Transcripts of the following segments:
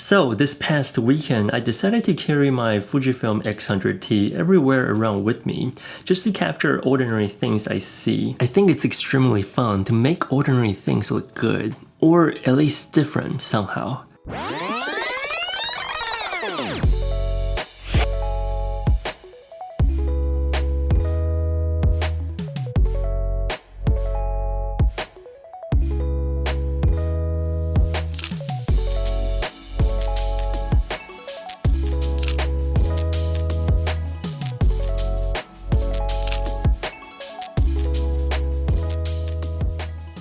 So this past weekend, I decided to carry my Fujifilm X100T everywhere around with me, just to capture ordinary things I see. I think it's extremely fun to make ordinary things look good, or at least different somehow.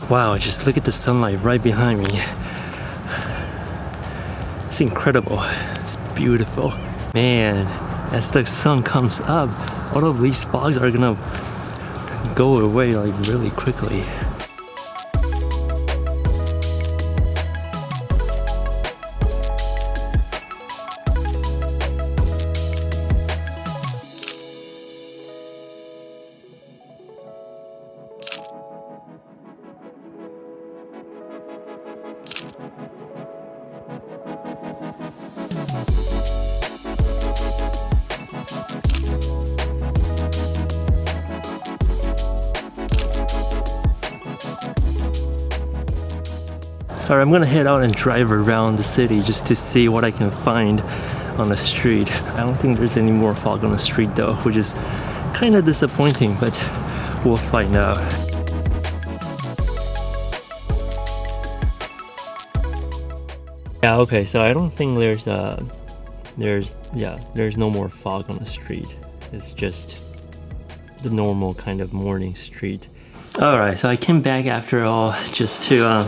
Wow, just look at the sunlight right behind me. It's incredible. It's beautiful. Man, as the sun comes up, all of these fogs are gonna go away like really quickly. Alright, I'm gonna head out and drive around the city just to see what I can find on the street. I don't think there's any more fog on the street though, which is kind of disappointing, but we'll find out. Yeah, okay, so I don't think there's no more fog on the street. It's just the normal kind of morning street. Alright, so I came back after all just to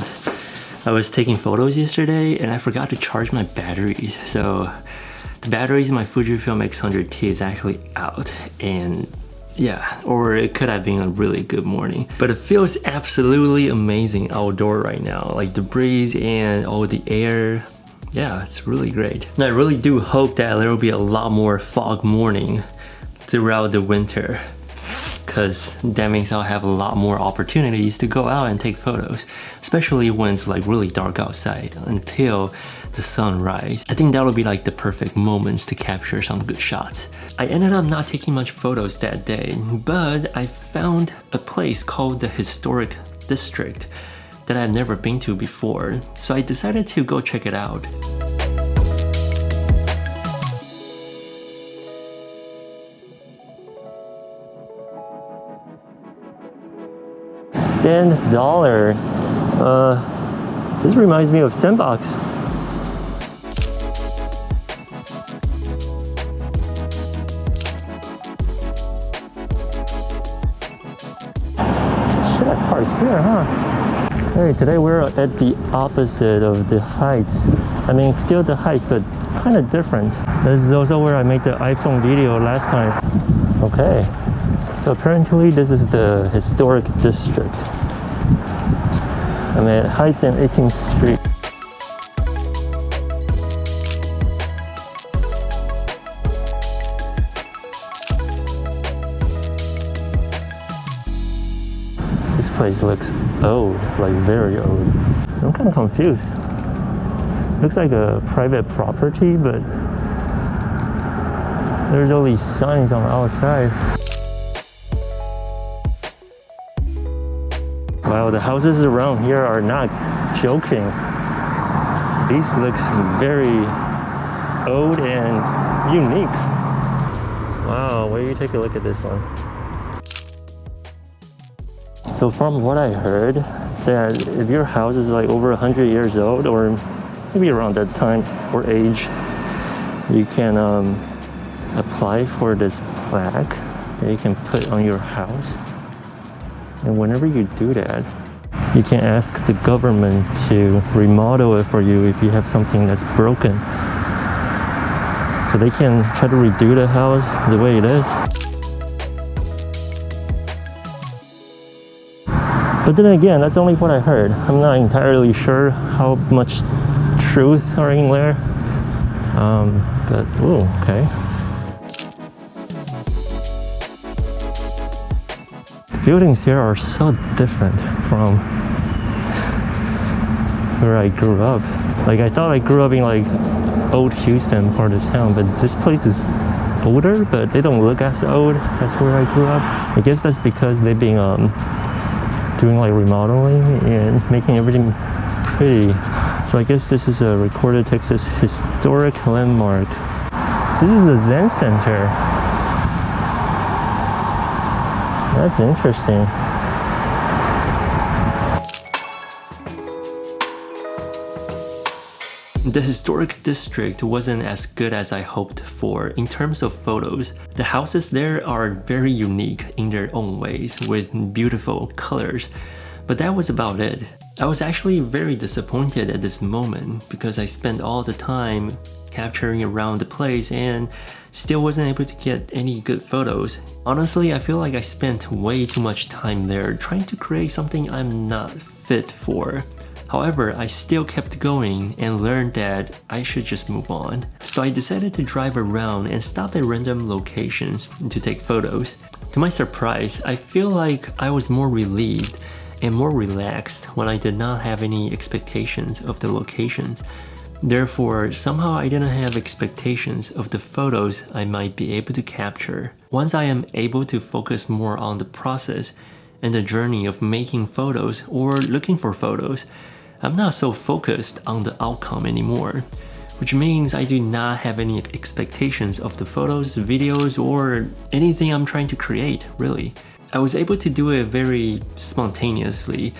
I was taking photos yesterday and I forgot to charge my batteries. So the batteries in my Fujifilm X100T is actually out, and yeah, or it could have been a really good morning. But it feels absolutely amazing outdoor right now. Like the breeze and all the air. Yeah, it's really great. And I really do hope that there will be a lot more fog morning throughout the winter, because that means I'll have a lot more opportunities to go out and take photos, especially when it's like really dark outside until the sunrise. I think that'll be like the perfect moments to capture some good shots. I ended up not taking much photos that day, but I found a place called the Historic District that I've never been to before, so I decided to go check it out. Sand dollar. This reminds me of Sandbox. Shit, I parked here, huh? Hey, today we're at the opposite of the Heights. I mean, still the Heights, but kind of different. This is also where I made the iPhone video last time. Okay. So apparently this is the Historic District. I'm at Heights and 18th Street. This place looks old, like very old. I'm kind of confused. Looks like a private property, but there's all these signs on the outside. Wow, the houses around here are not joking. These looks very old and unique. Wow, wait, you take a look at this one. So from what I heard, is that if your house is like over 100 years old, or maybe around that time or age, you can apply for this plaque that you can put on your house. And whenever you do that, you can ask the government to remodel it for you if you have something that's broken. So they can try to redo the house the way it is. But then again, that's only what I heard. I'm not entirely sure how much truth are in there. But, ooh, okay. Buildings here are so different from where I grew up. Like, I thought I grew up in like old Houston part of town, but this place is older, but they don't look as old as where I grew up. I guess that's because they've been doing like remodeling and making everything pretty. So I guess this is a Recorder, Texas historic landmark. This is a Zen Center. That's interesting. The historic district wasn't as good as I hoped for in terms of photos. The houses there are very unique in their own ways with beautiful colors, but that was about it. I was actually very disappointed at this moment because I spent all the time capturing around the place and still wasn't able to get any good photos. Honestly, I feel like I spent way too much time there trying to create something I'm not fit for. However, I still kept going and learned that I should just move on. So I decided to drive around and stop at random locations to take photos. To my surprise, I feel like I was more relieved and more relaxed when I did not have any expectations of the locations. Therefore, somehow I didn't have expectations of the photos I might be able to capture. Once I am able to focus more on the process and the journey of making photos or looking for photos, I'm not so focused on the outcome anymore, which means I do not have any expectations of the photos, videos, or anything I'm trying to create, really. I was able to do it very spontaneously,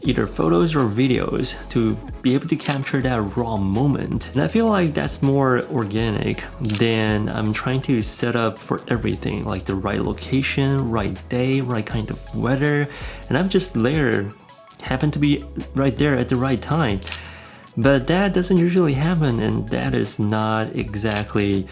either photos or videos, to be able to capture that raw moment. And I feel like that's more organic than I'm trying to set up for everything, like the right location, right day, right kind of weather, and I'm just there, happen to be right there at the right time. But that doesn't usually happen, and that is not exactly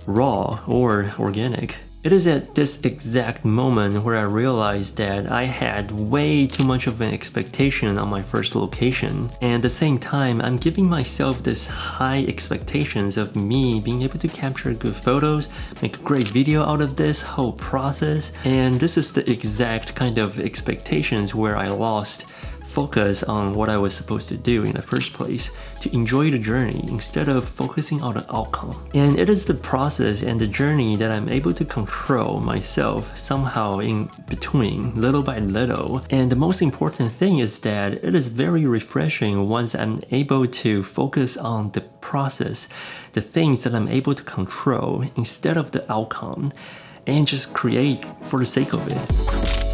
raw or organic. It is at this exact moment where I realized that I had way too much of an expectation on my first location, and at the same time I'm giving myself this high expectations of me being able to capture good photos, make a great video out of this whole process, and this is the exact kind of expectations where I lost focus on what I was supposed to do in the first place, to enjoy the journey instead of focusing on the outcome. And it is the process and the journey that I'm able to control myself somehow in between, little by little. And the most important thing is that it is very refreshing once I'm able to focus on the process, the things that I'm able to control instead of the outcome, and just create for the sake of it.